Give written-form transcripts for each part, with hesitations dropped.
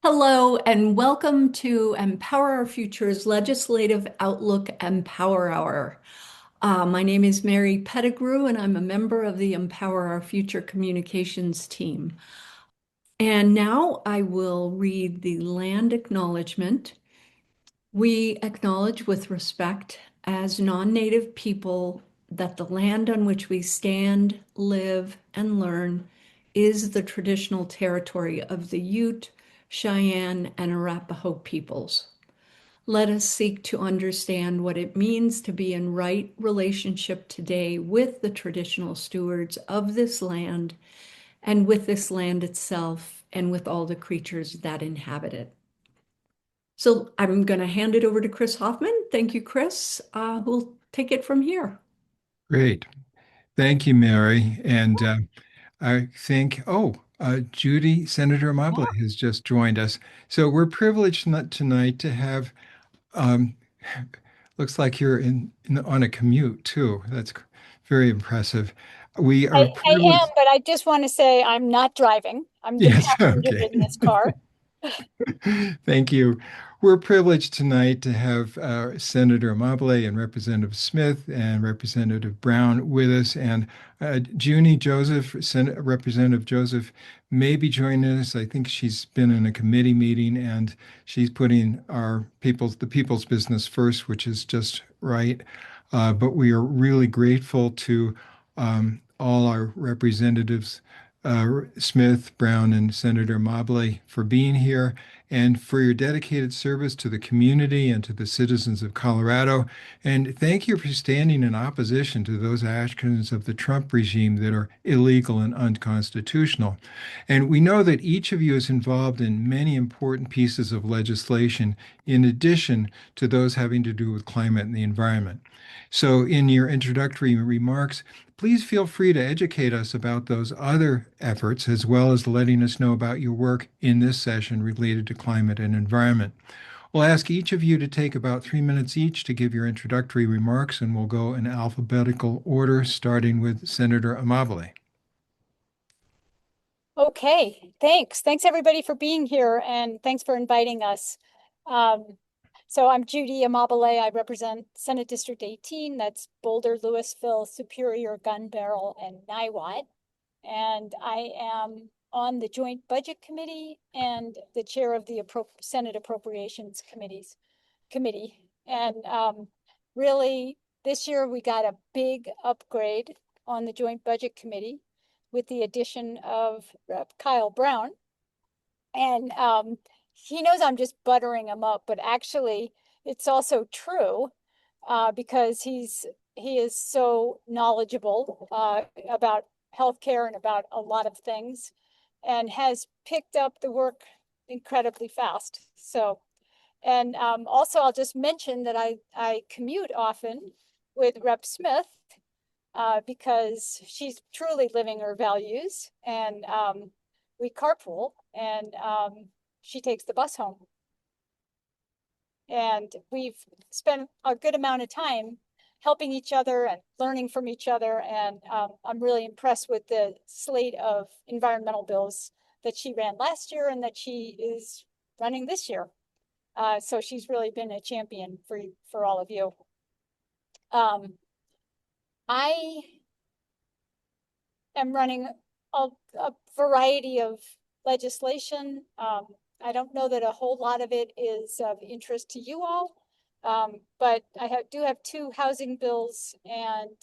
Hello, and welcome to Empower Our Future's Legislative Outlook Empower Hour. My name is Mary Pettigrew, and I'm a member of the Empower Our Future communications team. And now I will read the land acknowledgement. We acknowledge with respect as non-native people that the land on which we stand, live, and learn is the traditional territory of the Ute, Cheyenne, and Arapaho peoples. Let us seek to understand what it means to be in right relationship today with the traditional stewards of this land and with this land itself and with all the creatures that inhabit it. So I'm going to hand it over to Chris Hoffman. Thank you, Chris, who'll take it from here. Great. Thank you, Mary. And I think, Senator Amabile has just joined us. So we're privileged tonight to have, um, looks like you're on a commute too. That's very impressive. We are I am, privileged. but I just want to say I'm not driving. I'm the Yes, passenger okay. in this car. Thank you. We're privileged tonight to have Senator Amabile and Representative Smith and Representative Brown with us. And Junie Joseph, Representative Joseph, may be joining us. I think she's been in a committee meeting and she's putting the people's business first, which is just right. But we are really grateful to all our representatives Smith, Brown, and Senator Mobley for being here and for your dedicated service to the community and to the citizens of Colorado. And thank you for standing in opposition to those actions of the Trump regime that are illegal and unconstitutional. And we know that each of you is involved in many important pieces of legislation in addition to those having to do with climate and the environment. So in your introductory remarks, please feel free to educate us about those other efforts, as well as letting us know about your work in this session related to climate and environment. We'll ask each of you to take about 3 minutes each to give your introductory remarks, and we'll go in alphabetical order, starting with Senator Amabile. Okay, thanks. Thanks everybody for being here and thanks for inviting us. So I'm Judy Amabile. I represent Senate District 18. That's Boulder, Louisville, Superior, Gun Barrel, and Niwot. And I am on the Joint Budget Committee and the chair of the Senate Appropriations Committee. And really, this year we got a big upgrade on the Joint Budget Committee with the addition of Rep. Kyle Brown. And he knows I'm just buttering him up, but actually it's also true because he is so knowledgeable about healthcare and about a lot of things and has picked up the work incredibly fast. So, and also I'll just mention that I commute often with Rep. Smith because she's truly living her values, and we carpool, and she takes the bus home. And we've spent a good amount of time helping each other and learning from each other. And I'm really impressed with the slate of environmental bills that she ran last year and that she is running this year. So she's really been a champion for all of you. I am running a variety of legislation. I don't know that a whole lot of it is of interest to you all, but I do have two housing bills, and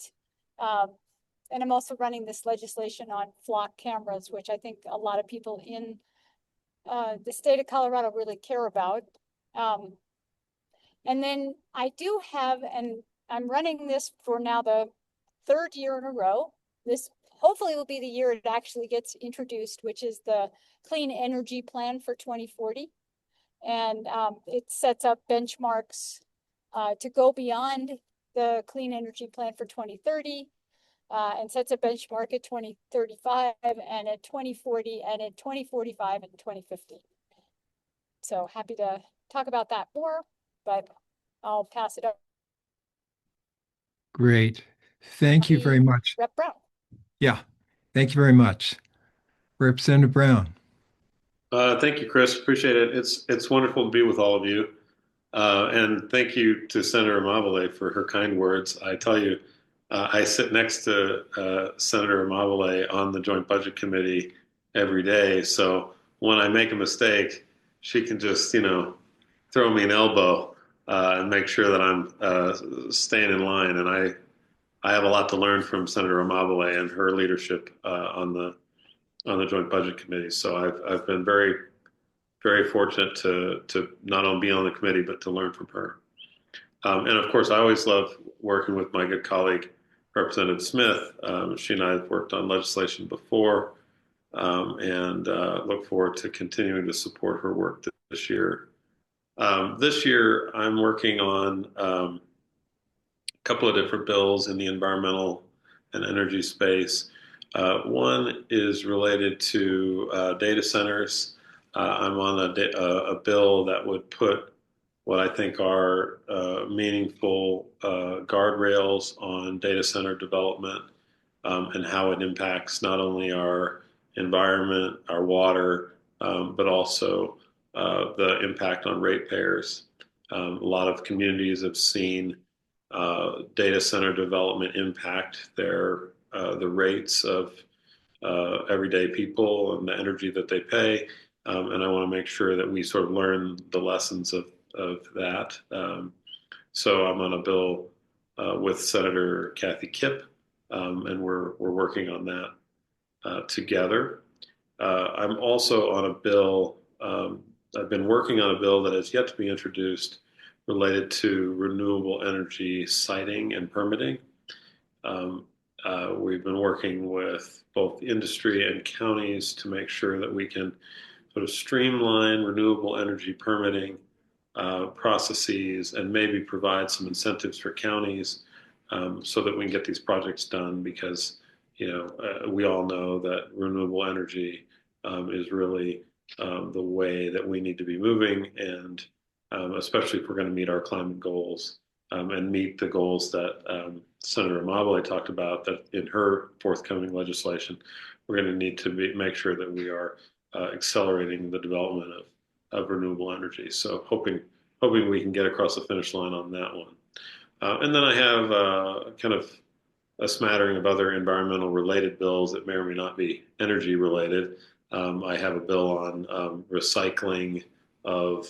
I'm also running this legislation on flock cameras, which I think a lot of people in the state of Colorado really care about. And then I do have, and I'm running this for now the third year in a row. This hopefully will be the year it actually gets introduced, which is the Clean Energy Plan for 2040. And it sets up benchmarks to go beyond the Clean Energy Plan for 2030 and sets a benchmark at 2035 and at 2040 and at 2045 and 2050. So happy to talk about that more, but I'll pass it up. Great. Thank you very much. Rep. Brown. Yeah, thank you very much. Representative Brown. Thank you, Chris. Appreciate it. It's wonderful to be with all of you. And thank you to Senator Amabile for her kind words. I tell you, I sit next to Senator Amabile on the Joint Budget Committee every day. So when I make a mistake, she can just, throw me an elbow and make sure that I'm staying in line. And I have a lot to learn from Senator Amabile and her leadership on the Joint Budget Committee. So I've been very fortunate to not only be on the committee but to learn from her. And of course, I always love working with my good colleague Representative Smith. She and I have worked on legislation before, and look forward to continuing to support her work this year. This year, I'm working on a couple of different bills in the environmental and energy space. One is related to data centers. I'm on a bill that would put what I think are meaningful guardrails on data center development and how it impacts not only our environment, our water, but also the impact on ratepayers. A lot of communities have seen data center development impact the rates of everyday people and the energy that they pay. And I want to make sure that we sort of learn the lessons of that. So I'm on a bill with Senator Kathy Kipp, and we're working on that together. I'm also on a bill. I've been working on a bill that has yet to be introduced related to renewable energy siting and permitting. We've been working with both industry and counties to make sure that we can sort of streamline renewable energy permitting processes and maybe provide some incentives for counties so that we can get these projects done because, we all know that renewable energy is really the way that we need to be moving, and especially if we're going to meet our climate goals and meet the goals that Senator Amabile talked about that in her forthcoming legislation, we're going to need to make sure that we are accelerating the development of renewable energy. So hoping we can get across the finish line on that one. And then I have kind of a smattering of other environmental related bills that may or may not be energy related. I have a bill on recycling of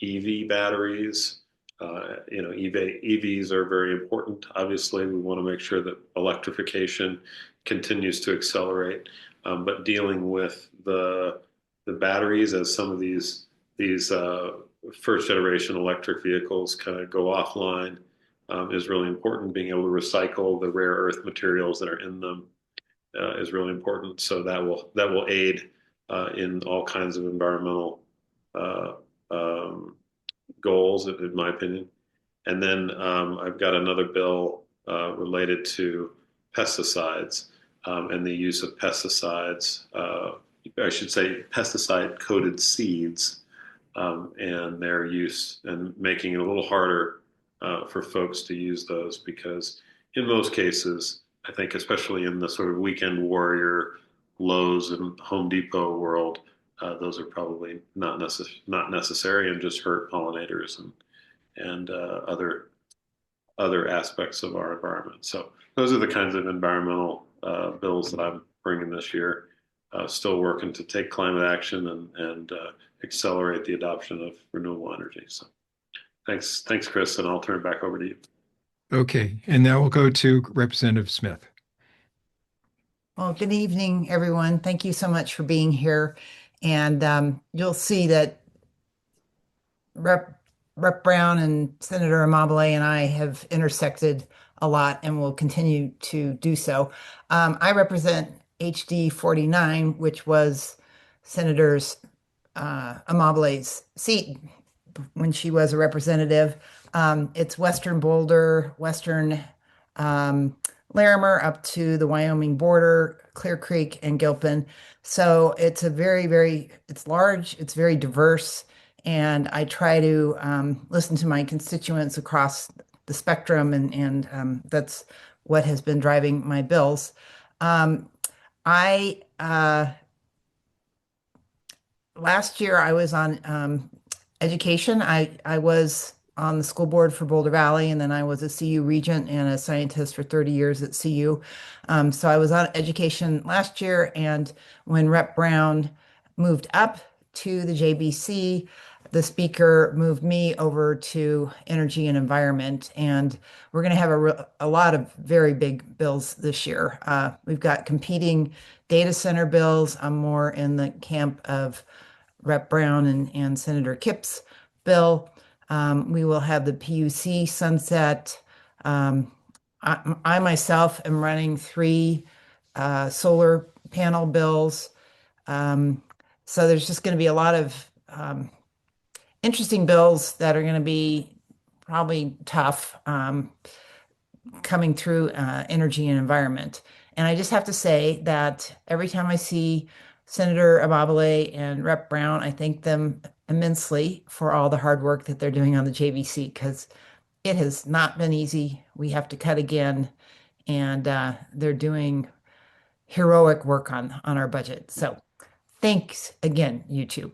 EV batteries. EVs are very important. Obviously, we want to make sure that electrification continues to accelerate, but dealing with the batteries as some of these first generation electric vehicles kind of go offline is really important. Being able to recycle the rare earth materials that are in them is really important. So that will aid in all kinds of environmental uh, um, goals, in my opinion. And then I've got another bill related to pesticides and the use of pesticides. I should say pesticide-coated seeds and their use and making it a little harder for folks to use those because in most cases, I think especially in the sort of weekend warrior Lowe's and Home Depot world, those are probably not necessary and just hurt pollinators and other aspects of our environment. So those are the kinds of environmental bills that I'm bringing this year. Still working to take climate action and accelerate the adoption of renewable energy. So thanks, Chris, and I'll turn it back over to you. Okay, and now we'll go to Representative Smith. Well, good evening, everyone. Thank you so much for being here. And you'll see that Rep Brown and Senator Amabile and I have intersected a lot and will continue to do so. I represent HD 49, which was Senator's Amabile's seat when she was a representative. It's Western Boulder, Western Larimer up to the Wyoming border, Clear Creek and Gilpin. So it's a it's large, it's very diverse, and I try to listen to my constituents across the spectrum, and that's what has been driving my bills. I last year I was on education. I was on the school board for Boulder Valley, and then I was a CU regent and a scientist for 30 years at CU. So I was on education last year, and when Rep Brown moved up to the JBC, the speaker moved me over to energy and environment, and we're going to have a lot of very big bills this year. We've got competing data center bills. I'm more in the camp of Rep Brown and Senator Kipp's bill. We will have the PUC sunset. Um, I myself am running three solar panel bills. Um, so there's just going to be a lot of interesting bills that are going to be probably tough. Coming through energy and environment. And I just have to say that every time I see Senator Amabile and Rep Brown, I thank them immensely for all the hard work that they're doing on the JVC because it has not been easy. We have to cut again, and they're doing heroic work on our budget. So thanks again, you two.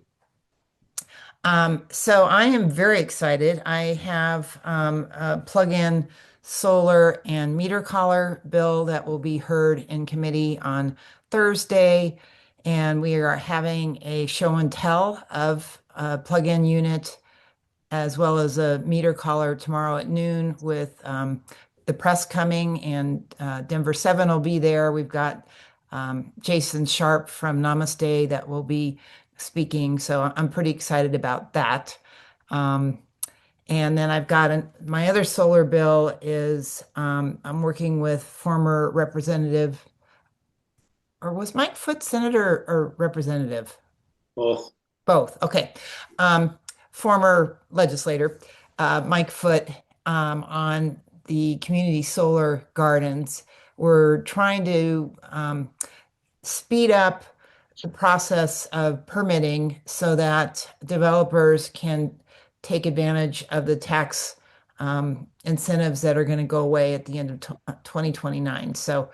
So I am very excited. I have a plug-in solar and meter collar bill that will be heard in committee on Thursday. And we are having a show and tell of a plug-in unit as well as a meter collar tomorrow at noon with the press coming, and Denver 7 will be there. We've got Jason Sharp from Namaste that will be speaking, so I'm pretty excited about that. Um, and then I've got my other solar bill is I'm working with former representative, or was Mike Foot senator or representative? Both. Both. Okay. Um, Former legislator, Mike Foot, on the community solar gardens. We're trying to speed up the process of permitting so that developers can take advantage of the tax incentives that are going to go away at the end of 2029. So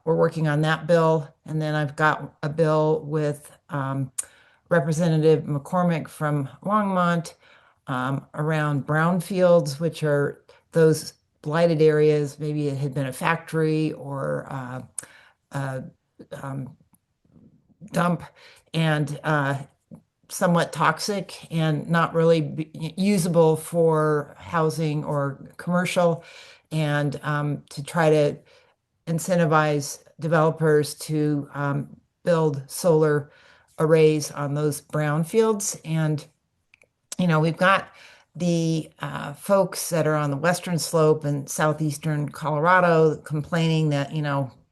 we're working on that bill. And then I've got a bill with Representative McCormick from Longmont around brownfields, which are those blighted areas. Maybe it had been a factory or a dump, and somewhat toxic and not really usable for housing or commercial, and to try to incentivize developers to build solar arrays on those brownfields. And, we've got the folks that are on the western slope and southeastern Colorado complaining that,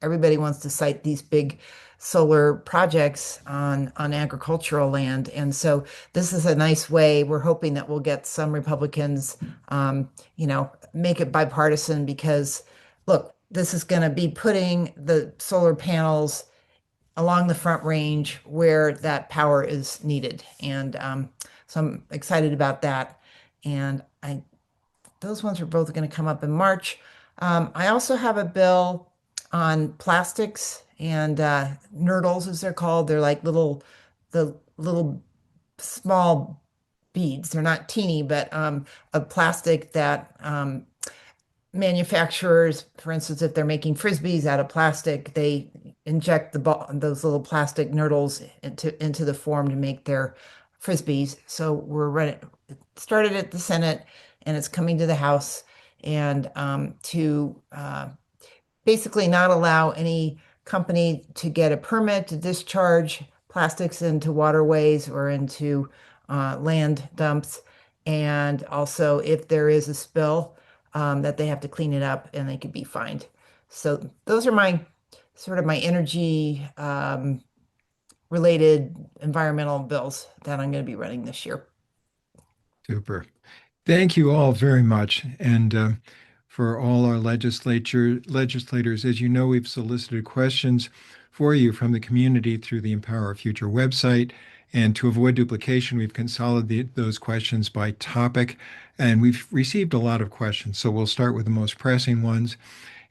everybody wants to site these big solar projects on agricultural land. And so this is a nice way. We're hoping that we'll get some Republicans, make it bipartisan because, look, this is going to be putting the solar panels along the Front Range where that power is needed. And so I'm excited about that. And those ones are both going to come up in March. I also have a bill on plastics and nurdles, as they're called. They're like the little small beads. They're not teeny, but of plastic that manufacturers, for instance, if they're making frisbees out of plastic, they inject those little plastic nurdles into the form to make their frisbees. So we're running, started at the Senate and it's coming to the House, and to basically not allow any company to get a permit to discharge plastics into waterways or into land dumps. And also, if there is a spill, that they have to clean it up and they could be fined. So those are my sort of my energy related environmental bills that I'm going to be running this year. Super. Thank you all very much. And for all our legislators, as you know, we've solicited questions for you from the community through the Empower Our Future website. And to avoid duplication, we've consolidated those questions by topic. And we've received a lot of questions. So we'll start with the most pressing ones.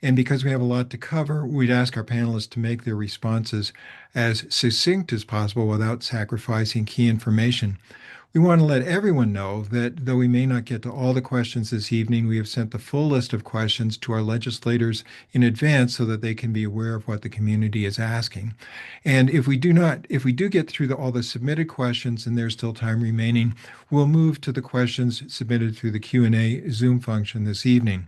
And because we have a lot to cover, we'd ask our panelists to make their responses as succinct as possible without sacrificing key information. We want to let everyone know that though we may not get to all the questions this evening, we have sent the full list of questions to our legislators in advance so that they can be aware of what the community is asking. And if we do get through all the submitted questions and there's still time remaining, we'll move to the questions submitted through the Q&A Zoom function this evening.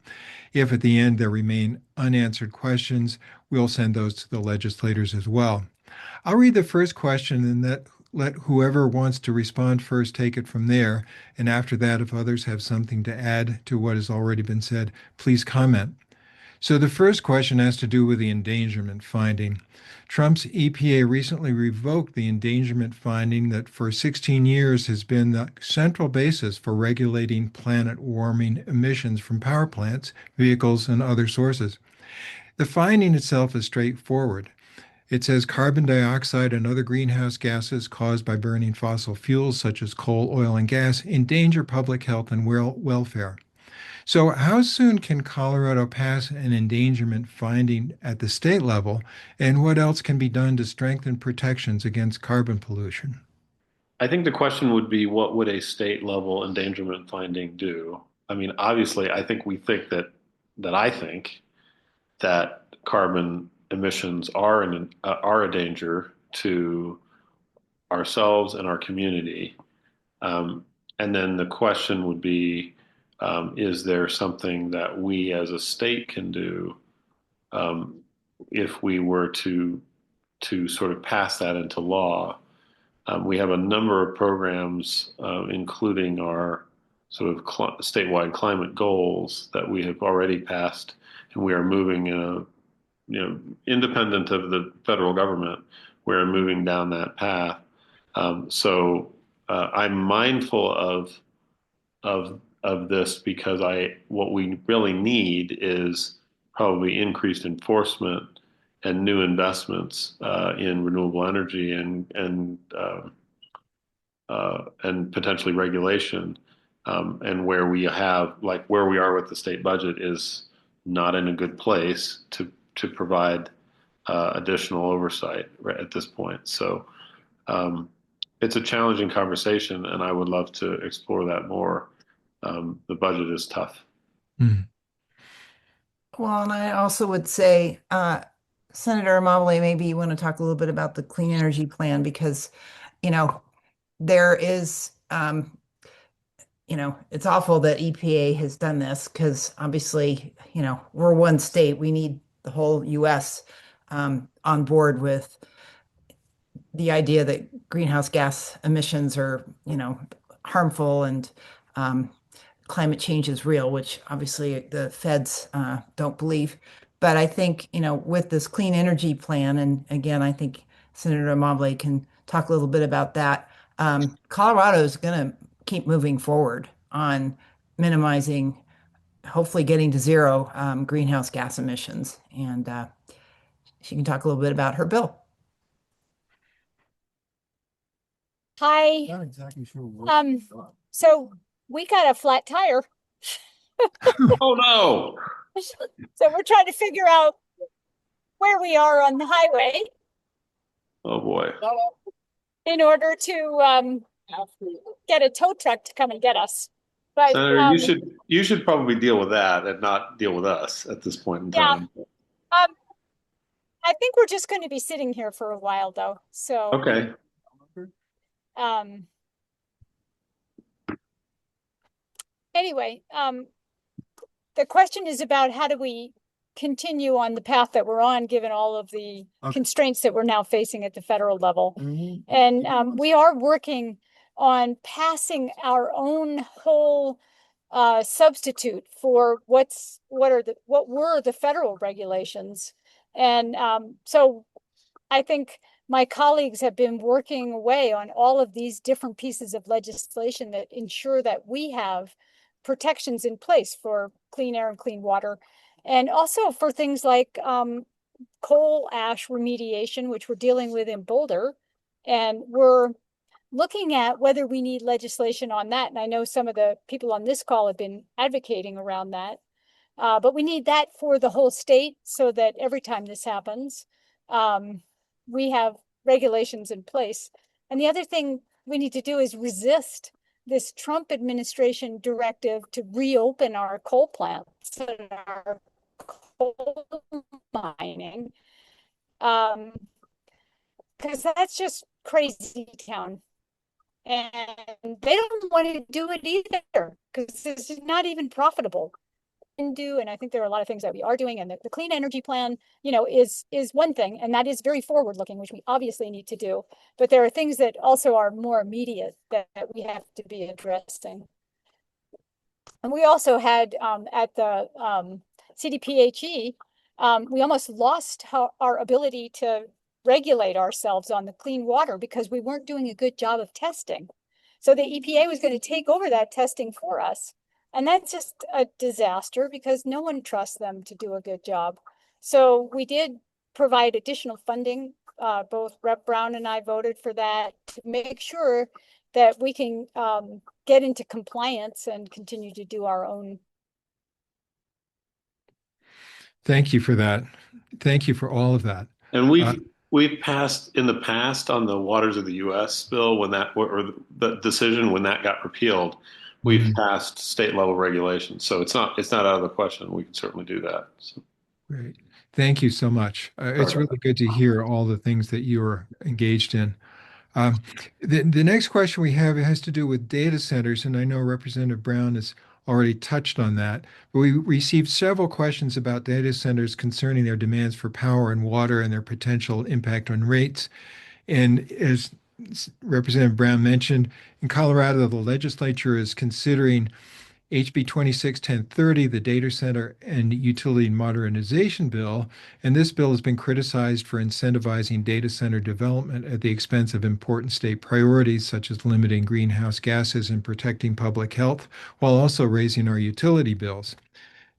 If at the end there remain unanswered questions, we'll send those to the legislators as well. I'll read the first question and let whoever wants to respond first take it from there. And after that, if others have something to add to what has already been said, please comment. So the first question has to do with the endangerment finding. Trump's EPA recently revoked the endangerment finding that for 16 years has been the central basis for regulating planet warming emissions from power plants, vehicles, and other sources. The finding itself is straightforward. It says carbon dioxide and other greenhouse gases caused by burning fossil fuels such as coal, oil, and gas endanger public health and welfare. So how soon can Colorado pass an endangerment finding at the state level, and what else can be done to strengthen protections against carbon pollution? I think the question would be, what would a state level endangerment finding do? I mean, obviously, I think that carbon emissions are a danger to ourselves and our community. And then the question would be, is there something that we as a state can do if we were to sort of pass that into law? We have a number of programs, including our sort of statewide climate goals that we have already passed, and we are moving in a, independent of the federal government, we're moving down that path. So I'm mindful of this because what we really need is probably increased enforcement and new investments in renewable energy and potentially regulation. And where we are with the state budget is not in a good place to provide additional oversight right at this point. So it's a challenging conversation, and I would love to explore that more. The budget is tough. Mm. Well, and I also would say, Senator Amabile, maybe you want to talk a little bit about the clean energy plan because, there is, it's awful that EPA has done this because obviously, we're one state. We need the whole U.S. On board with the idea that greenhouse gas emissions are, harmful and climate change is real, which obviously the feds don't believe. But I think, with this clean energy plan, and again, I think Senator Amabile can talk a little bit about that. Colorado is going to keep moving forward on minimizing, hopefully getting to zero greenhouse gas emissions. And she can talk a little bit about her bill. Hi. Not exactly sure. So we got a flat tire. Oh no! So we're trying to figure out where we are on the highway Oh boy. in order to get a tow truck to come and get us. But Senator, you should probably deal with that and not deal with us at this point in time. I think we're just going to be sitting here for a while though. So Okay. Anyway, the question is about how do we continue on the path that we're on, given all of the constraints that we're now facing at the federal level. And we are working on passing our own whole substitute for what were the federal regulations. And so I think my colleagues have been working away on all of these different pieces of legislation that ensure that we have protections in place for clean air and clean water, and also for things like coal ash remediation, which we're dealing with in Boulder. And we're looking at whether we need legislation on that. And I know some of the people on this call have been advocating around that. But we need that for the whole state so that every time this happens, we have regulations in place. And the other thing we need to do is resist this Trump administration directive to reopen our coal plants and our coal mining, because that's just crazy town. And they don't want to do it either because this is not even profitable. And I think there are a lot of things that we are doing, and the clean energy plan, is one thing, and that is very forward looking, which we obviously need to do. But there are things that also are more immediate that we have to be addressing. And we also had at the CDPHE, we almost lost our ability to regulate ourselves on the clean water because we weren't doing a good job of testing. So the EPA was going to take over that testing for us. And that's just a disaster because no one trusts them to do a good job. So we did provide additional funding. Both Rep. Brown and I voted for that to make sure that we can get into compliance and continue to do our own. Thank you for that. Thank you for all of that. And we've passed in the past on the Waters of the U.S. bill when that or the decision when that got repealed. We've passed state level regulations, so it's not out of the question. We can certainly do that. So. Great. Thank you so much. It's really good to hear all the things that you are engaged in. The next question we have has to do with data centers, and I know Representative Brown has already touched on that. But we received several questions about data centers concerning their demands for power and water and their potential impact on rates. And as Representative Brown mentioned, in Colorado, the legislature is considering HB 261030, the Data Center and Utility Modernization Bill, and this bill has been criticized for incentivizing data center development at the expense of important state priorities such as limiting greenhouse gases and protecting public health, while also raising our utility bills.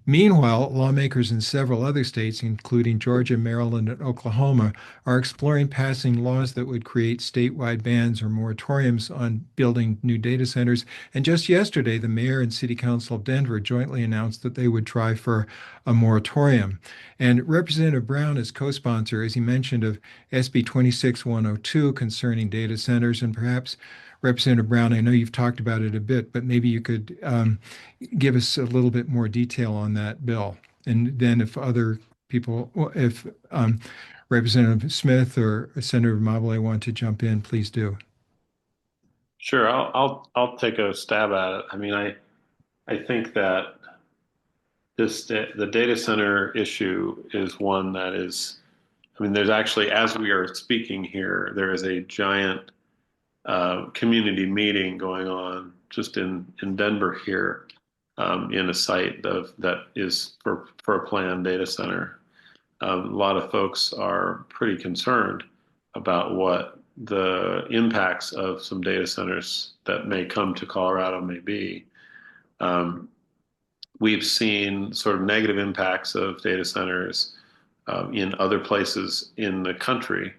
Meanwhile, lawmakers in several other states, including Georgia, Maryland, and Oklahoma, are exploring passing laws that would create statewide bans or moratoriums on building new data centers. And just yesterday, the mayor and city council of Denver jointly announced that they would try for a moratorium. And Representative Brown is co-sponsor, as he mentioned, of SB 26102 concerning data centers. And perhaps, Representative Brown, I know you've talked about it a bit, but maybe you could give us a little bit more detail on that bill. And then if other people, if Representative Smith or Senator Amabile want to jump in, please do. Sure, I'll take a stab at it. I mean, I think that the data center issue is one that is, I mean, there's actually, as we are speaking here, there is a giant community meeting going on just in Denver here, in a site that is for a planned data center. A lot of folks are pretty concerned about what the impacts of some data centers that may come to Colorado may be. We've seen sort of negative impacts of data centers in other places in the country,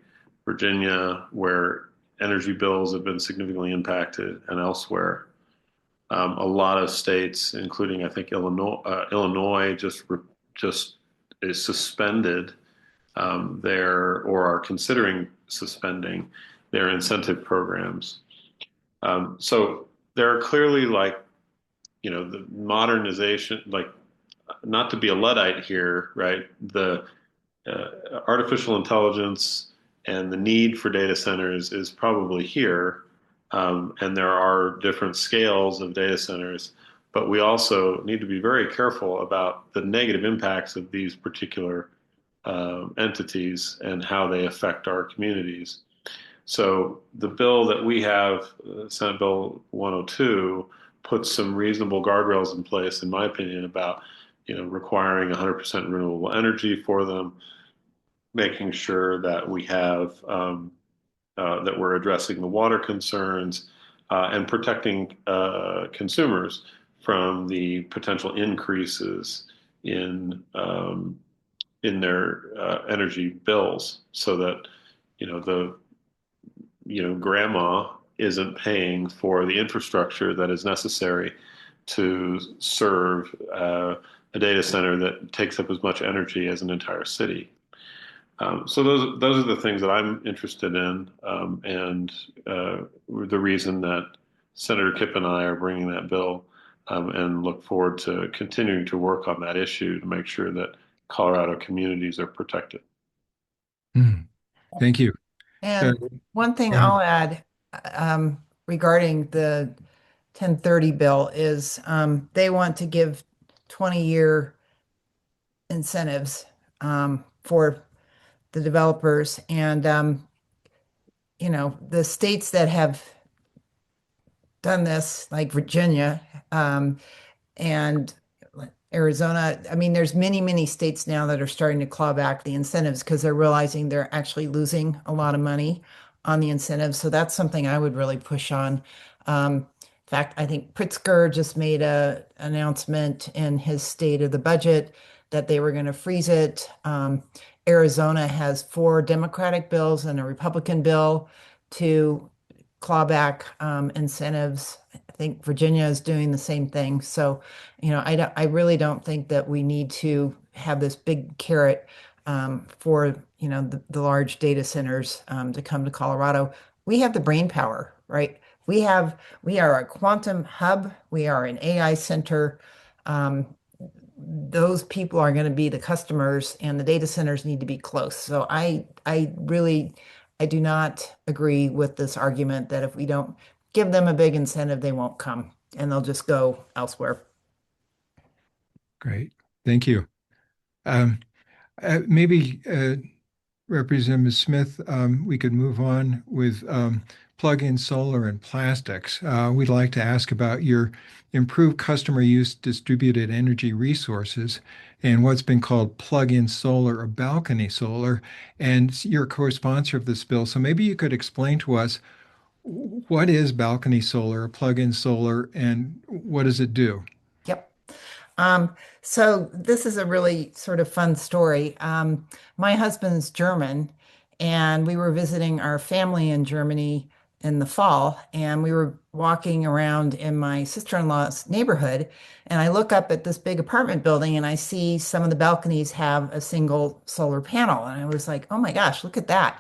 Virginia, where energy bills have been significantly impacted, and elsewhere. A lot of states, including I think Illinois, just is suspended or are considering suspending their incentive programs. So there are clearly the modernization, not to be a Luddite here, right? The artificial intelligence and the need for data centers is probably here. And there are different scales of data centers, but we also need to be very careful about the negative impacts of these particular entities and how they affect our communities. So the bill that we have, Senate Bill 102, puts some reasonable guardrails in place, in my opinion, about requiring 100% renewable energy for them, making sure that we have that we're addressing the water concerns and protecting consumers from the potential increases in their energy bills, so that grandma isn't paying for the infrastructure that is necessary to serve a data center that takes up as much energy as an entire city. So those are the things that I'm interested in, and the reason that Senator Kipp and I are bringing that bill, and look forward to continuing to work on that issue to make sure that Colorado communities are protected. Hmm. Thank you. Uh, And one thing Go ahead. I'll add regarding the 1030 bill is they want to give 20-year incentives for the developers. And, the states that have done this, like Virginia, and Arizona. I mean, there's many, many states now that are starting to claw back the incentives because they're realizing they're actually losing a lot of money on the incentives. So that's something I would really push on. In fact, I think Pritzker just made a announcement in his state of the budget that they were going to freeze it. Arizona has four Democratic bills and a Republican bill to claw back incentives. I think Virginia is doing the same thing. So, I really don't think that we need to have this big carrot for, the large data centers to come to Colorado. We have the brain power, right? We are a quantum hub. We are an AI center. Um, those people are going to be the customers, and the data centers need to be close. So I do not agree with this argument that if we don't give them a big incentive, they won't come and they'll just go elsewhere. Great. Thank you. Um, maybe Representative Smith, we could move on with plug-in solar and plastics. We'd like to ask about your improved customer use distributed energy resources and what's been called plug-in solar or balcony solar. And you're a co-sponsor of this bill. So maybe you could explain to us what is balcony solar, plug-in solar, and what does it do? Yep. So this is a really sort of fun story. My husband's German, and we were visiting our family in Germany in the fall, and we were walking around in my sister-in-law's neighborhood, and I look up at this big apartment building and I see some of the balconies have a single solar panel. And I was like, oh my gosh, look at that.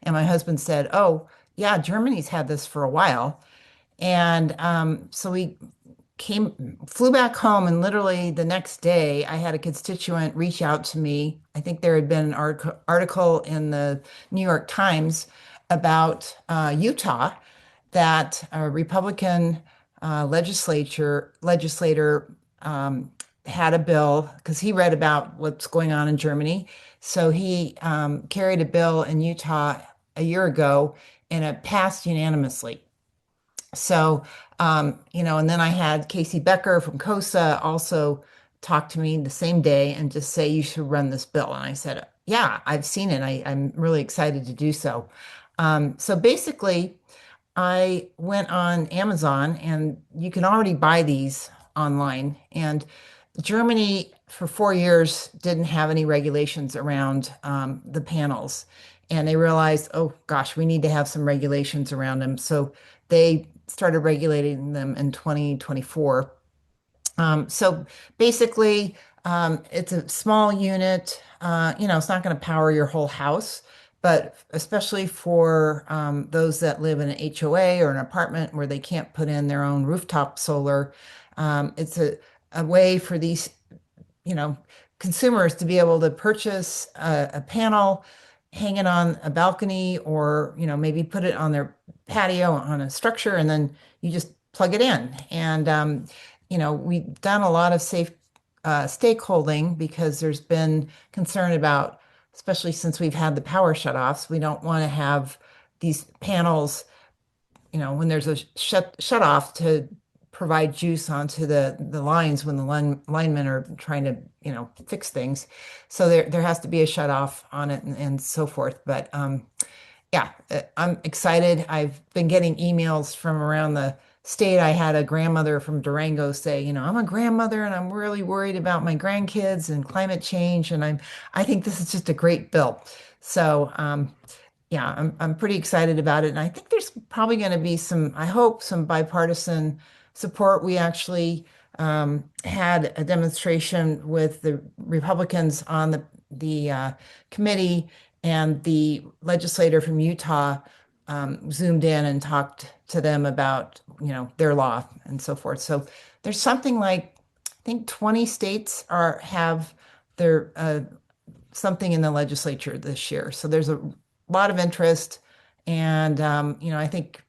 And my husband said, oh, yeah, Germany's had this for a while. And so we flew back home, and literally the next day, I had a constituent reach out to me. I think there had been an article in the New York Times about Utah that a Republican legislator had a bill because he read about what's going on in Germany. So he carried a bill in Utah a year ago, and it passed unanimously. So, and then I had Casey Becker from COSA also talk to me the same day and just say, you should run this bill. And I said, yeah, I've seen it. I'm really excited to do so. So basically, I went on Amazon, and you can already buy these online. And Germany, for 4 years, didn't have any regulations around the panels. And they realized, oh gosh, we need to have some regulations around them. So they started regulating them in 2024. So basically, it's a small unit. It's not going to power your whole house, but especially for those that live in an HOA or an apartment where they can't put in their own rooftop solar, it's a way for these, you know, consumers to be able to purchase a panel, hang it on a balcony, or, maybe put it on their patio on a structure, and then you just plug it in. And, we've done a lot of safe stakeholding because there's been concern about, especially since we've had the power shutoffs, we don't want to have these panels, when there's a shut off to provide juice onto the lines when the linemen are trying to, fix things. So there has to be a shut off on it, and so forth. But yeah, I'm excited. I've been getting emails from around the state. I had a grandmother from Durango say, I'm a grandmother and I'm really worried about my grandkids and climate change. And I think this is just a great bill. So, yeah, I'm pretty excited about it. And I think there's probably going to be I hope some bipartisan support. We actually had a demonstration with the Republicans on the committee, and the legislator from Utah zoomed in and talked to them about, their law and so forth. So there's something like, I think 20 states have their something in the legislature this year. So there's a lot of interest, and I think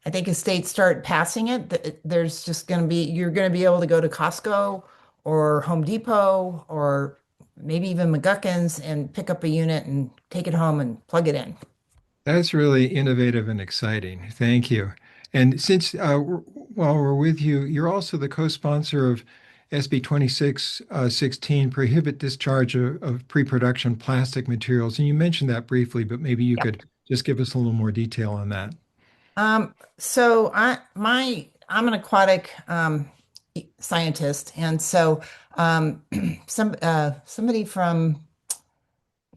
as states start passing it, there's just going to be, you're going to be able to go to Costco or Home Depot or maybe even McGuckins and pick up a unit and take it home and plug it in. That's really innovative and exciting. Thank you. And since while we're with you, you're also the co-sponsor of SB 2616, prohibit discharge of pre-production plastic materials. And you mentioned that briefly, but maybe you Yeah. could just give us a little more detail on that. So I'm an aquatic scientist, and so somebody from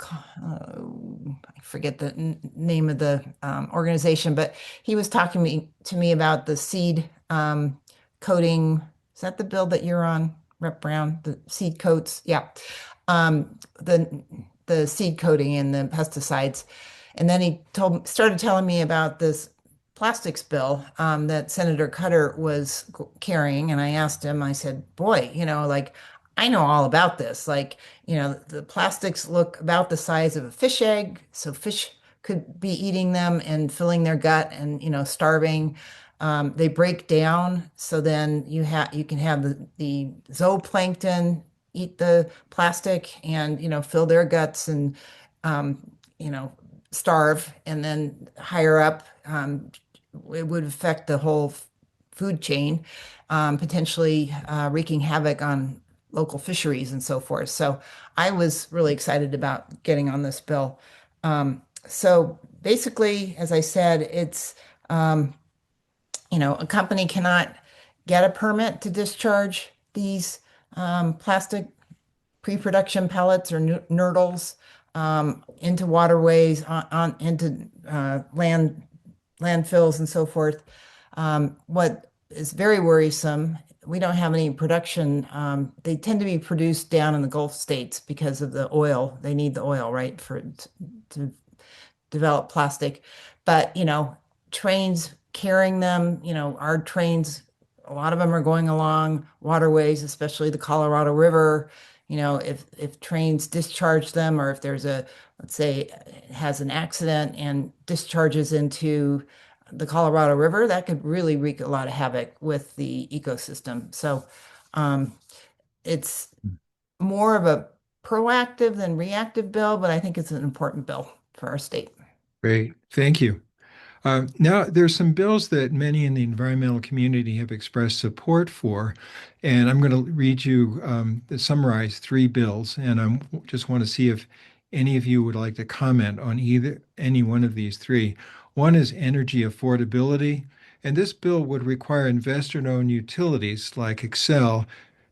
I forget the name of the organization, but he was talking to me about the seed coating. Is that the bill that you're on, Rep. Brown? The seed coats? Yeah. The seed coating and the pesticides. And then he started telling me about this plastics bill that Senator Cutter was carrying. And I asked him, I said, boy, like, I know all about this. Like, the plastics look about the size of a fish egg, so fish could be eating them and filling their gut and, starving. They break down, so then you can have the zooplankton eat the plastic and, fill their guts and, um, you know, starve. And then higher up, it would affect the whole food chain, potentially wreaking havoc on local fisheries and so forth. So I was really excited about getting on this bill. So basically, as I said, it's, a company cannot get a permit to discharge these plastic pre-production pellets or nurdles into waterways, into landfills and so forth. What is very worrisome, we don't have any production. They tend to be produced down in the Gulf states because of the oil. They need the oil, right, to develop plastic. But, trains carrying them, our trains, a lot of them are going along waterways, especially the Colorado River. If trains discharge them, or if there's let's say, it has an accident and discharges into the Colorado River, that could really wreak a lot of havoc with the ecosystem. So it's more of a proactive than reactive bill, but I think it's an important bill for our state. Great. Thank you. Now, there's some bills that many in the environmental community have expressed support for, and I'm going to read you summarize three bills, and I just want to see if any of you would like to comment on any one of these three. One is energy affordability, and this bill would require investor-owned utilities like Xcel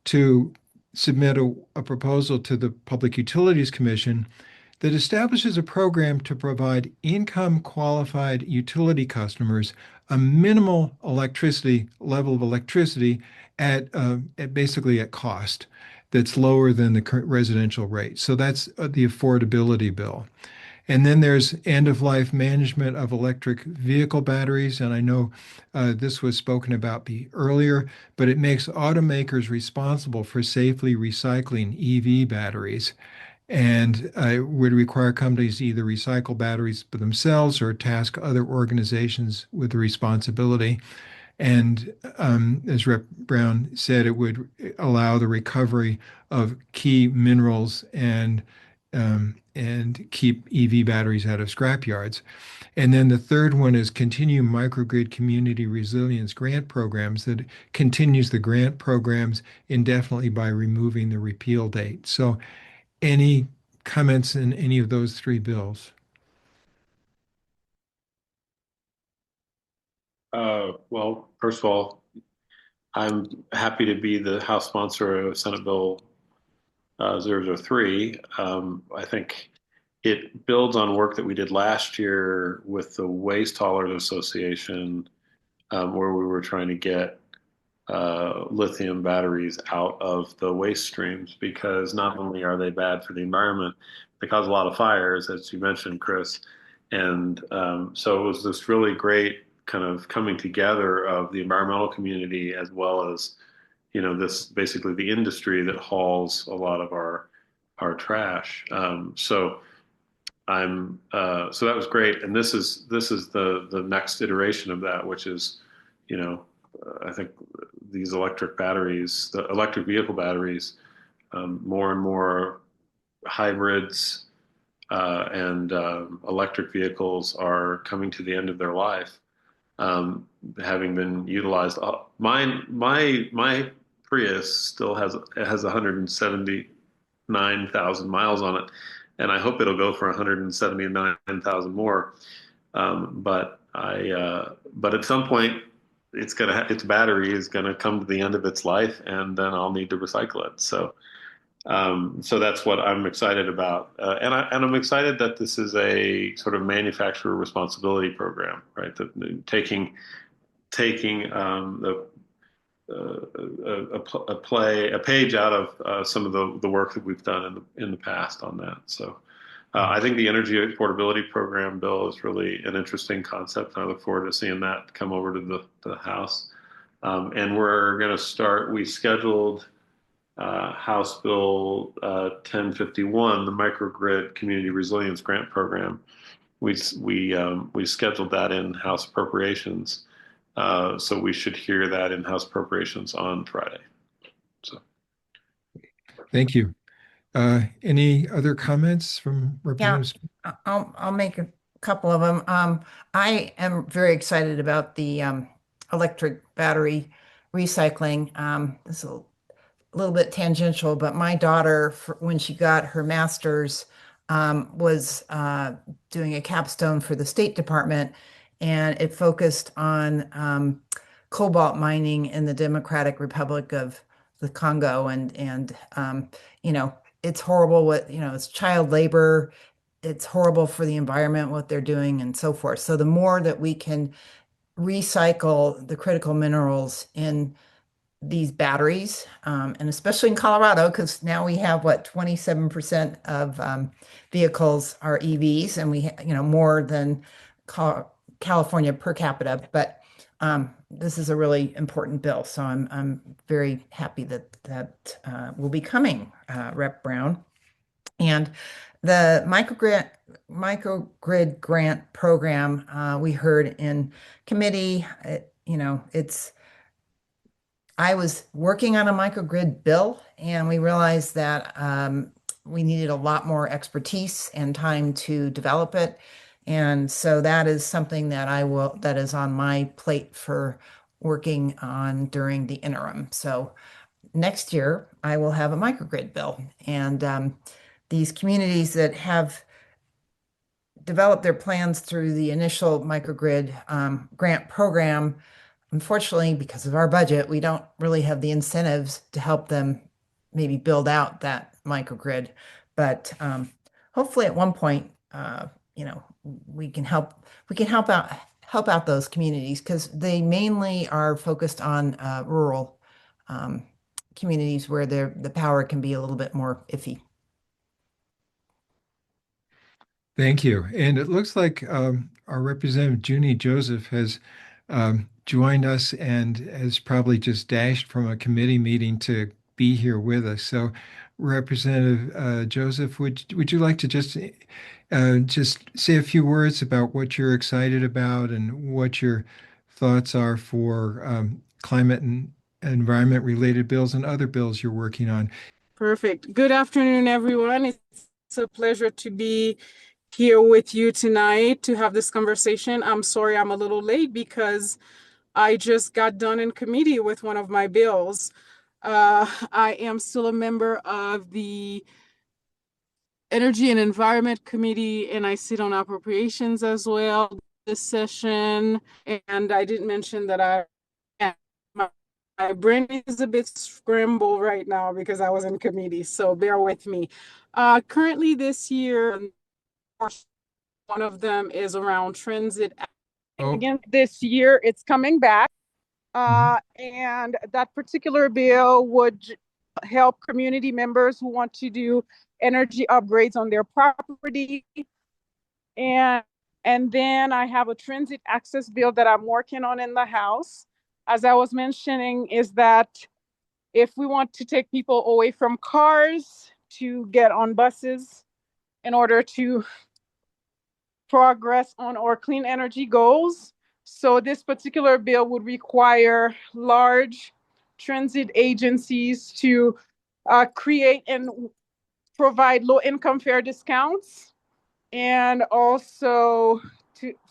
to submit a proposal to the Public Utilities Commission that establishes a program to provide income qualified utility customers a minimal electricity level of electricity at basically at cost that's lower than the current residential rate. So that's the affordability bill. And then there's end of life management of electric vehicle batteries. And I know this was spoken about earlier, but it makes automakers responsible for safely recycling EV batteries, and would require companies to either recycle batteries for themselves or task other organizations with the responsibility. And as Rep. Brown said, it would allow the recovery of key minerals and keep EV batteries out of scrap yards. And then the third one is continue microgrid community resilience grant programs that continues the grant programs indefinitely by removing the repeal date. So any comments in any of those three bills? Well, first of all, I'm happy to be the House sponsor of Senate Bill 003. I think it builds on work that we did last year with the Waste Haulers Association, where we were trying to get lithium batteries out of the waste streams, because not only are they bad for the environment, they cause a lot of fires, as you mentioned, Chris. And so it was this really great kind of coming together of the environmental community, as well as, this basically the industry that hauls a lot of our trash. So that was great, and this is the next iteration of that, which is, I think these electric batteries, the electric vehicle batteries, more and more hybrids and electric vehicles are coming to the end of their life, having been utilized. My Prius still has 179,000 miles on it, and I hope it'll go for 179,000 more. But at some point, its battery is gonna come to the end of its life, and then I'll need to recycle it. So that's what I'm excited about, and I'm excited that this is a sort of manufacturer responsibility program, right? That taking a page out of some of the work that we've done in the past on that. So I think the energy affordability program bill is really an interesting concept, and I look forward to seeing that come over to the House. And we're going to start. We scheduled House Bill 1051, the Microgrid Community Resilience Grant Program. We scheduled that in House Appropriations, so we should hear that in House Appropriations on Friday. So, Thank you. Any other comments from Yeah, Representatives? I'll make a couple of them. I am very excited about the electric battery recycling. This is a little bit tangential, but my daughter, when she got her master's, was doing a capstone for the State Department, and it focused on cobalt mining in the Democratic Republic of the Congo, and you know, it's horrible what, it's child labor, it's horrible for the environment what they're doing, and so forth. So the more that we can recycle the critical minerals in these batteries, and especially in Colorado, because now we have what, 27% of vehicles are EVs, and we, more than California per capita. But this is a really important bill, so I'm very happy that will be coming, Rep. Brown. And the microgrid grant program, we heard in committee, it's I was working on a microgrid bill, and we realized that we needed a lot more expertise and time to develop it. And so that is something that is on my plate for working on during the interim. So next year, I will have a microgrid bill. And these communities that have developed their plans through the initial microgrid grant program, unfortunately, because of our budget, we don't really have the incentives to help them maybe build out that microgrid. But hopefully, at one point, we can help out those communities, because they mainly are focused on rural communities where the power can be a little bit more iffy. Thank you. And it looks like our Representative Junie Joseph has joined us and has probably just dashed from a committee meeting to be here with us. So, Representative Joseph, would you like to just say a few words about what you're excited about and what your thoughts are for climate and environment related bills and other bills you're working on? Perfect. Good afternoon, everyone. It's a pleasure to be here with you tonight to have this conversation. I'm sorry I'm a little late because I just got done in committee with one of my bills. I am still a member of the Energy and Environment Committee, and I sit on appropriations as well this session. And I didn't mention that my brain is a bit scrambled right now because I was in committee, so bear with me. Currently this year, one of them is around transit. Oh, Again, this year it's coming back. And that particular bill would help community members who want to do energy upgrades on their property. And and then I have a transit access bill that I'm working on in the House. As I was mentioning, is that if we want to take people away from cars to get on buses in order to progress on our clean energy goals. So this particular bill would require large transit agencies to create and provide low-income fare discounts, and also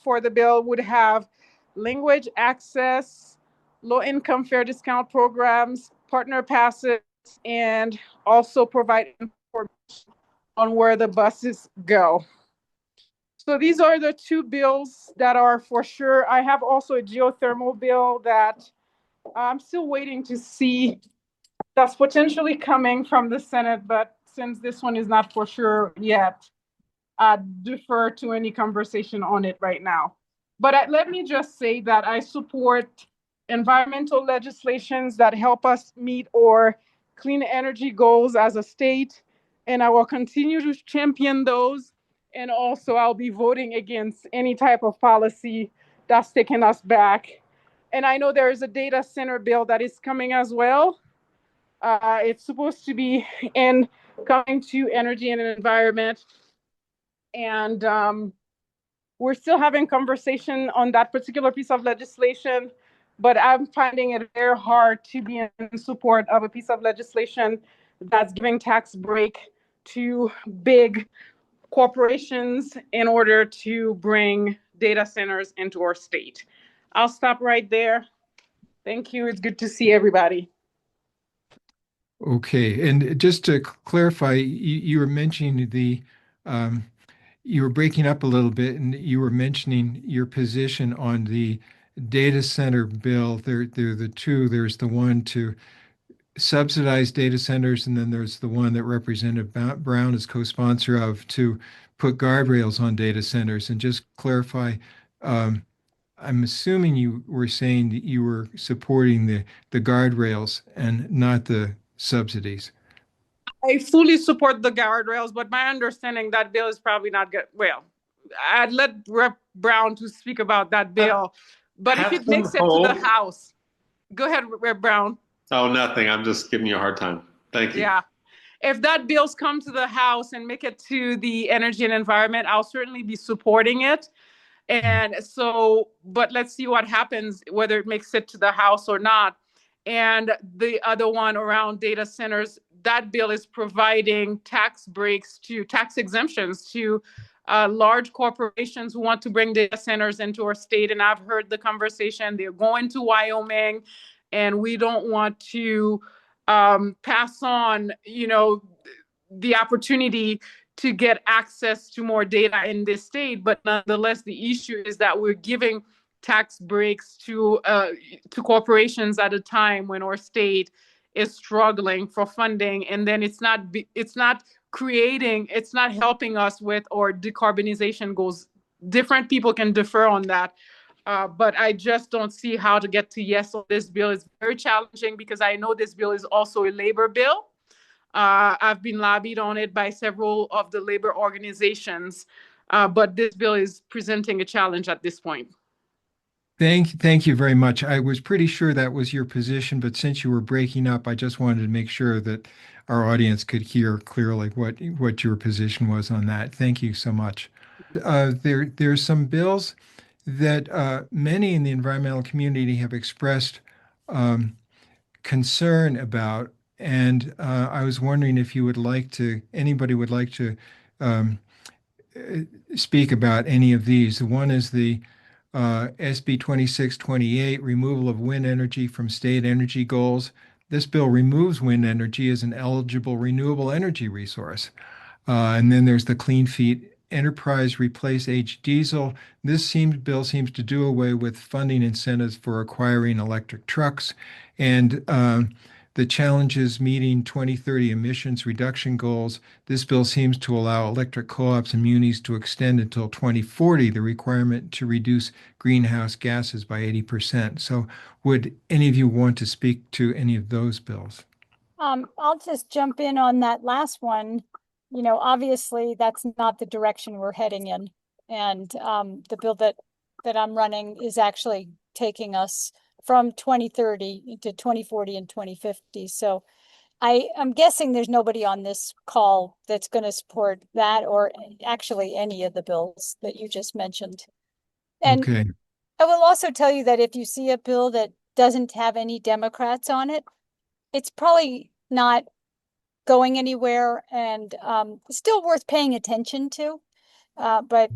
for the bill would have language access, low-income fare discount programs, partner passes, and also provide information on where the buses go. So these are the two bills that are for sure. I have also a geothermal bill that I'm still waiting to see, that's potentially coming from the Senate, but since this one is not for sure yet, I defer to any conversation on it right now. But let me just say that I support environmental legislations that help us meet our clean energy goals as a state, and I will continue to champion those. And also, I'll be voting against any type of policy that's taking us back. And I know there is a data center bill that is coming as well. It's supposed to be in coming to energy and environment. And we're still having conversation on that particular piece of legislation, but I'm finding it very hard to be in support of a piece of legislation that's giving tax break to big corporations in order to bring data centers into our state. I'll stop right there. Thank you. It's good to see everybody. Okay, and just to clarify, you were mentioning um, you were breaking up a little bit, and you were mentioning your position on the data center bill. They're the two. There's the one to subsidize data centers, and then there's the one that Representative Brown is co-sponsor of to put guardrails on data centers. And just clarify, um, I'm assuming you were saying that you were supporting the guardrails and not the subsidies. I fully support the guardrails, but my understanding that bill is probably not good. Well, I'd let Rep. Brown to speak about that bill, but if Have it them makes it to the hold. House, go ahead, Rep. Brown. Oh, nothing. I'm just giving you a hard time. Thank you. Yeah. If that bill's come to the House and make it to the Energy and Environment, I'll certainly be supporting it. And so, but let's see what happens, whether it makes it to the House or not. And the other one around data centers, that bill is providing tax breaks to tax exemptions to large corporations who want to bring data centers into our state. And I've heard the conversation, they're going to Wyoming, and we don't want to pass on, the opportunity to get access to more data in this state. But nonetheless, the issue is that we're giving tax breaks to corporations at a time when our state is struggling for funding, and then it's not helping us with our decarbonization goals. Different people can differ on that. But I just don't see how to get to yes on this bill. It's very challenging because I know this bill is also a labor bill. I've been lobbied on it by several of the labor organizations, but this bill is presenting a challenge at this point. Thank you very much. I was pretty sure that was your position, but since you were breaking up, I just wanted to make sure that our audience could hear clearly what your position was on that. Thank you so much. There's some bills that many in the environmental community have expressed concern about, and I was wondering if anybody would like to um, speak about any of these. One is the SB 2628, removal of wind energy from state energy goals. This bill removes wind energy as an eligible renewable energy resource. And then there's the Clean Fleet Enterprise Replace Age Diesel. Bill seems to do away with funding incentives for acquiring electric trucks and the challenges meeting 2030 emissions reduction goals, this bill seems to allow electric co-ops and munis to extend until 2040 the requirement to reduce greenhouse gases by 80%. So would any of you want to speak to any of those bills? I'll just jump in on that last one. You know, obviously that's not the direction we're heading in. And the bill that I'm running is actually taking us from 2030 to 2040 and 2050. So I'm guessing there's nobody on this call that's going to support that or actually any of the bills that you just mentioned. And Okay. I will also tell you that if you see a bill that doesn't have any Democrats on it, it's probably not going anywhere and still worth paying attention to, but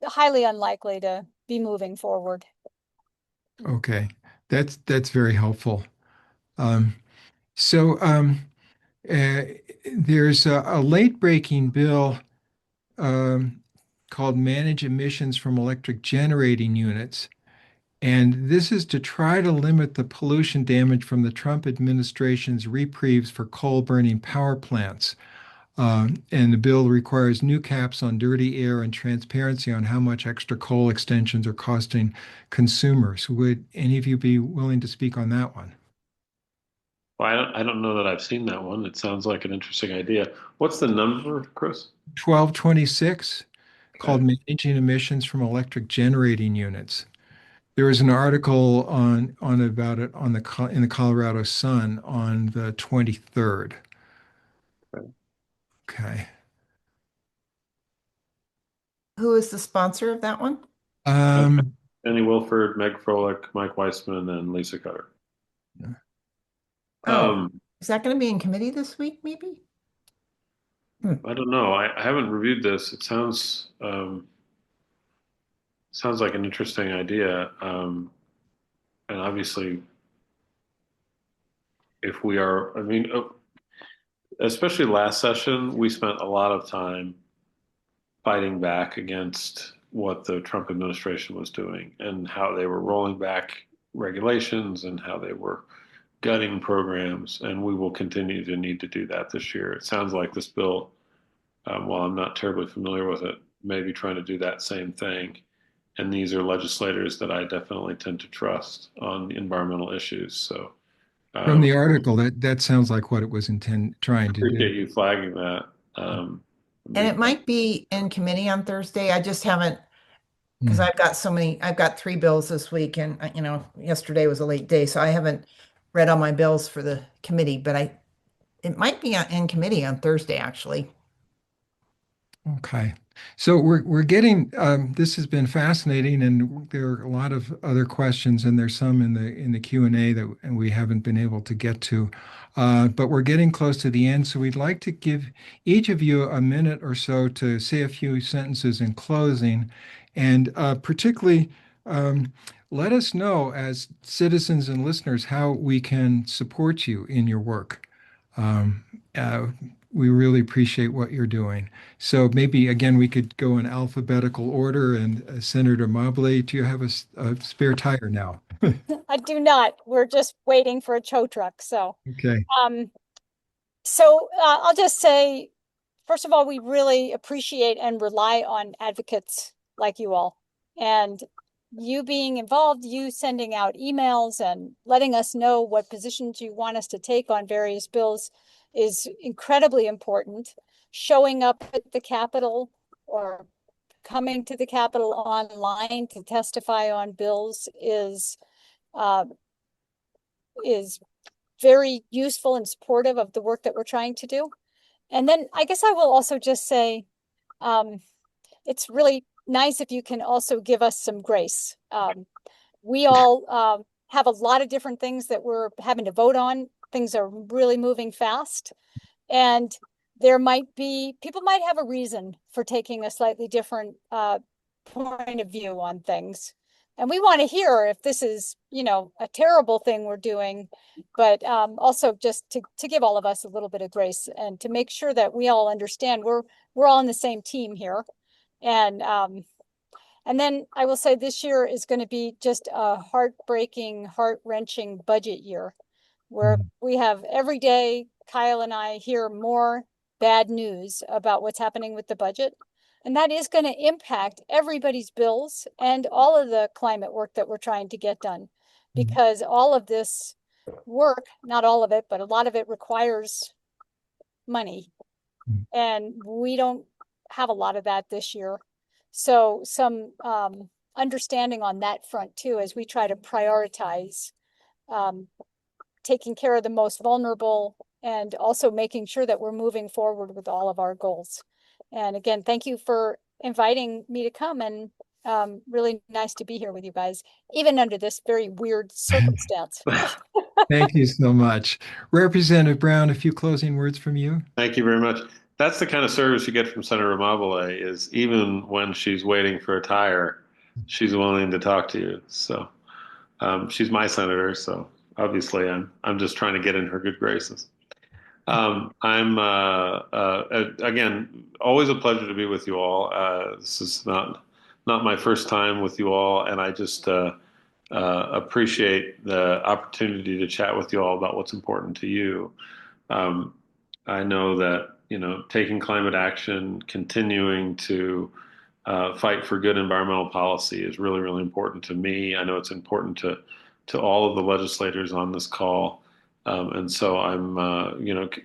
highly unlikely to be moving forward. Okay. That's very helpful. Um, so uh, there's a late-breaking bill um, called Manage Emissions from Electric Generating Units. And this is to try to limit the pollution damage from the Trump administration's reprieves for coal burning power plants. And the bill requires new caps on dirty air and transparency on how much extra coal extensions are costing consumers. Would any of you be willing to speak on that one? Well, I don't know that I've seen that one. It sounds like an interesting idea. What's the number, Chris? 1226, called Okay. Managing Emissions from Electric Generating Units. There was an article on about it on in the Colorado Sun on the 23rd. Okay. Okay. Who is the sponsor of that one? Um, Jenny Wilford, Meg Froelich, Mike Weissman, and Lisa Cutter. Oh, Um, is that going to be in committee this week, maybe? I don't know. I haven't reviewed this. It sounds like an interesting idea. And obviously, if we are, I mean, especially last session, we spent a lot of time fighting back against what the Trump administration was doing and how they were rolling back regulations and how they were gutting programs. And we will continue to need to do that this year. It sounds like this bill, while I'm not terribly familiar with it, may be trying to do that same thing. And these are legislators that I definitely tend to trust on environmental issues. So from the um, article, that sounds like what it was trying to do. appreciate you flagging that. And it might be in committee on Thursday. I just haven't, because Hmm. I've got three bills this week and, yesterday was a late day, so I haven't read all my bills for the committee, but it might be in committee on Thursday, actually. Okay. So we're getting this has been fascinating, and there are a lot of other questions, and there's some in the Q&A that and we haven't been able to get to. But we're getting close to the end, so we'd like to give each of you a minute or so to say a few sentences in closing, and particularly let us know as citizens and listeners how we can support you in your work. Um, uh, we really appreciate what you're doing. So maybe again we could go in alphabetical order. And Senator Mobley, do you have a spare tire now? I do not. We're just waiting for a tow truck. So, Okay. um, I'll just say, first of all, we really appreciate and rely on advocates like you all. And you being involved, you sending out emails and letting us know what positions you want us to take on various bills is incredibly important. Showing up at the Capitol or coming to the Capitol online to testify on bills uh, is very useful and supportive of the work that we're trying to do. And then I guess I will also just say, it's really nice if you can also give us some grace. We all have a lot of different things that we're having to vote on. Things are really moving fast. And people might have a reason for taking a slightly different point of view on things. And we want to hear if this is, a terrible thing we're doing, but also just to give all of us a little bit of grace and to make sure that we all understand we're all on the same team here. And then I will say this year is going to be just a heartbreaking, heart-wrenching budget year. where we have every day, Kyle and I hear more bad news about what's happening with the budget. And that is going to impact everybody's bills and all of the climate work that we're trying to get done. Because all of this work, not all of it, but a lot of it requires money. And we don't have a lot of that this year. So some understanding on that front too, as we try to prioritize taking care of the most vulnerable and also making sure that we're moving forward with all of our goals. And again, thank you for inviting me to come, and really nice to be here with you guys, even under this very weird circumstance. Thank you so much. Representative Brown, a few closing words from you. Thank you very much. That's the kind of service you get from Senator Amabile, is even when she's waiting for a tire, she's willing to talk to you. So she's my senator, so obviously I'm just trying to get in her good graces. I'm again, always a pleasure to be with you all. This is not my first time with you all, and I just appreciate the opportunity to chat with you all about what's important to you. I know that, taking climate action, continuing to fight for good environmental policy is really, really important to me. I know it's important to all of the legislators on this call. And so I'm,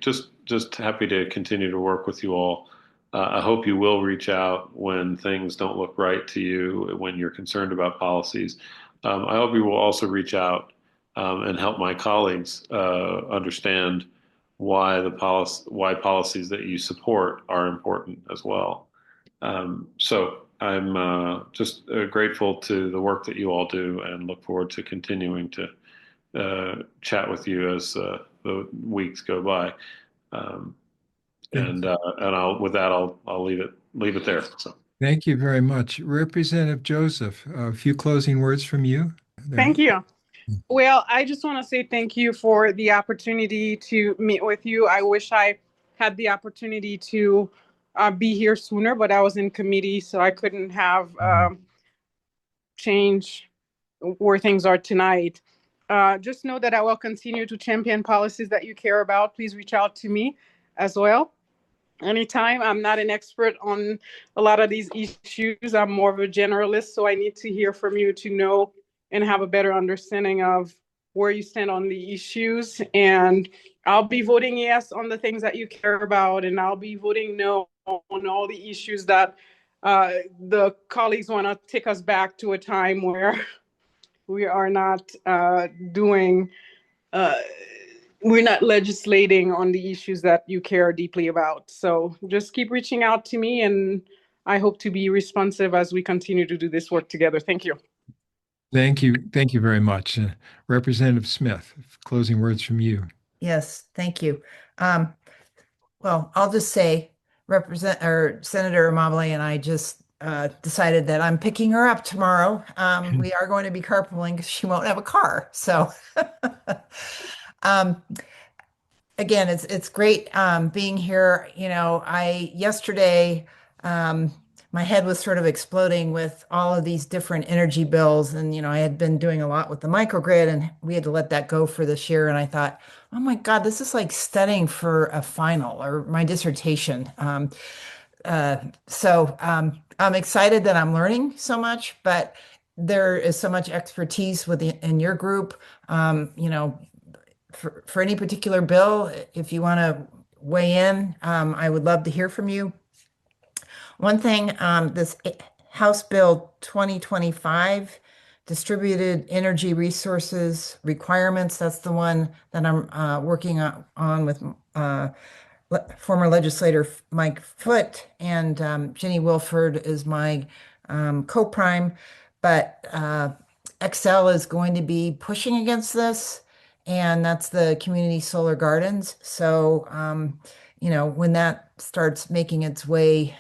just happy to continue to work with you all. I hope you will reach out when things don't look right to you, when you're concerned about policies. I hope you will also reach out and help my colleagues understand why policies that you support are important as well. So I'm just grateful to the work that you all do, and look forward to continuing to chat with you as the weeks go by. And with that, I'll leave it there. So. Thank you very much. Representative Joseph, a few closing words from you. Thank you. Well, I just want to say thank you for the opportunity to meet with you. I wish I had the opportunity to be here sooner, but I was in committee, so I couldn't have change where things are tonight. Just know that I will continue to champion policies that you care about. Please reach out to me as well. Anytime. I'm not an expert on a lot of these issues. I'm more of a generalist, so I need to hear from you to know and have a better understanding of where you stand on the issues. And I'll be voting yes on the things that you care about, and I'll be voting no on all the issues that the colleagues want to take us back to a time where we are not we're not legislating on the issues that you care deeply about. So just keep reaching out to me, and I hope to be responsive as we continue to do this work together. Thank you. Thank you. Thank you very much. Representative Smith, closing words from you. Yes, thank you. Well, I'll just say Senator Amabile and I just decided that I'm picking her up tomorrow. We are going to be carpooling because she won't have a car. So again, it's great being here. Yesterday my head was sort of exploding with all of these different energy bills, and I had been doing a lot with the microgrid, and we had to let that go for this year. And I thought, oh my God, this is like studying for a final or my dissertation. So I'm excited that I'm learning so much, but there is so much expertise in your group. For any particular bill, if you want to weigh in, I would love to hear from you. One thing, this House Bill 2025, Distributed Energy Resources Requirements, that's the one that I'm working on with former legislator Mike Foote, and Ginny Wilford is my co-prime, but Excel is going to be pushing against this, and that's the community solar gardens. So, when that starts making its way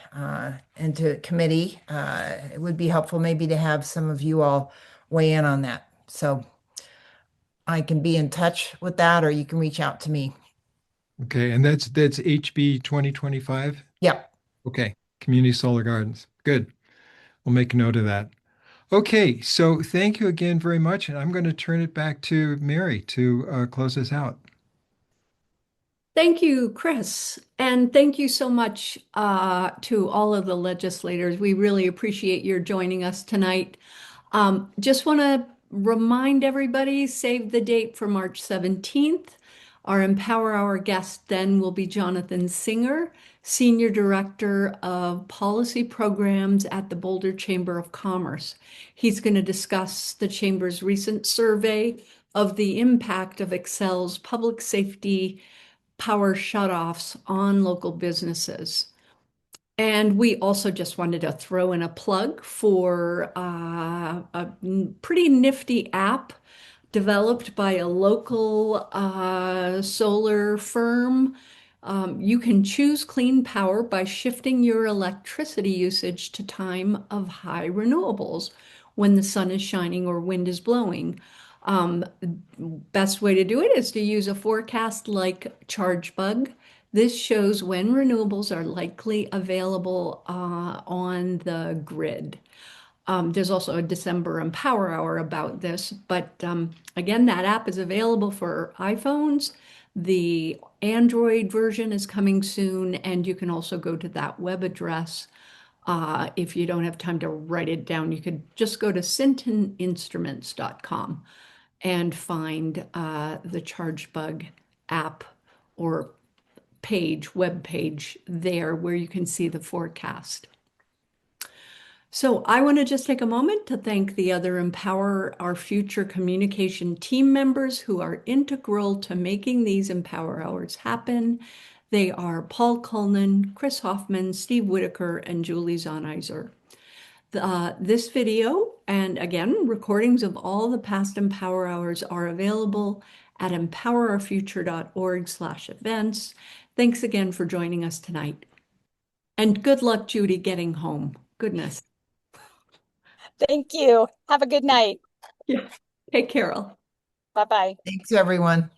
into committee, it would be helpful maybe to have some of you all weigh in on that. So I can be in touch with that, or you can reach out to me. Okay, and that's HB 2025? Yep. Okay, community solar gardens. Good. We'll make a note of that. Okay, so thank you again very much, and I'm going to turn it back to Mary to close us out. Thank you, Chris. And thank you so much to all of the legislators. We really appreciate your joining us tonight. Just want to remind everybody, save the date for March 17th. Our Empower Hour guest then will be Jonathan Singer, Senior Director of Policy Programs at the Boulder Chamber of Commerce. He's going to discuss the Chamber's recent survey of the impact of Excel's public safety power shutoffs on local businesses. And we also just wanted to throw in a plug for a pretty nifty app developed by a local solar firm. You can choose clean power by shifting your electricity usage to time of high renewables when the sun is shining or wind is blowing. Best way to do it is to use a forecast like ChargeBug. This shows when renewables are likely available on the grid. There's also a December Empower Hour about this, but again, that app is available for iPhones. The Android version is coming soon, and you can also go to that web address. If you don't have time to write it down, you could just go to sintoninstruments.com and find the ChargeBug app or web page there where you can see the forecast. So I want to just take a moment to thank the other Empower Our Future communication team members who are integral to making these Empower Hours happen. They are Paul Cullen, Chris Hoffman, Steve Whitaker, and Julie Zonizer. This video, and again, recordings of all the past Empower Hours are available at empowerourfuture.org/events. Thanks again for joining us tonight. And good luck, Judy, getting home. Goodness. Thank you. Have a good night. Yeah. Take care, all. Bye-bye. Thanks, everyone.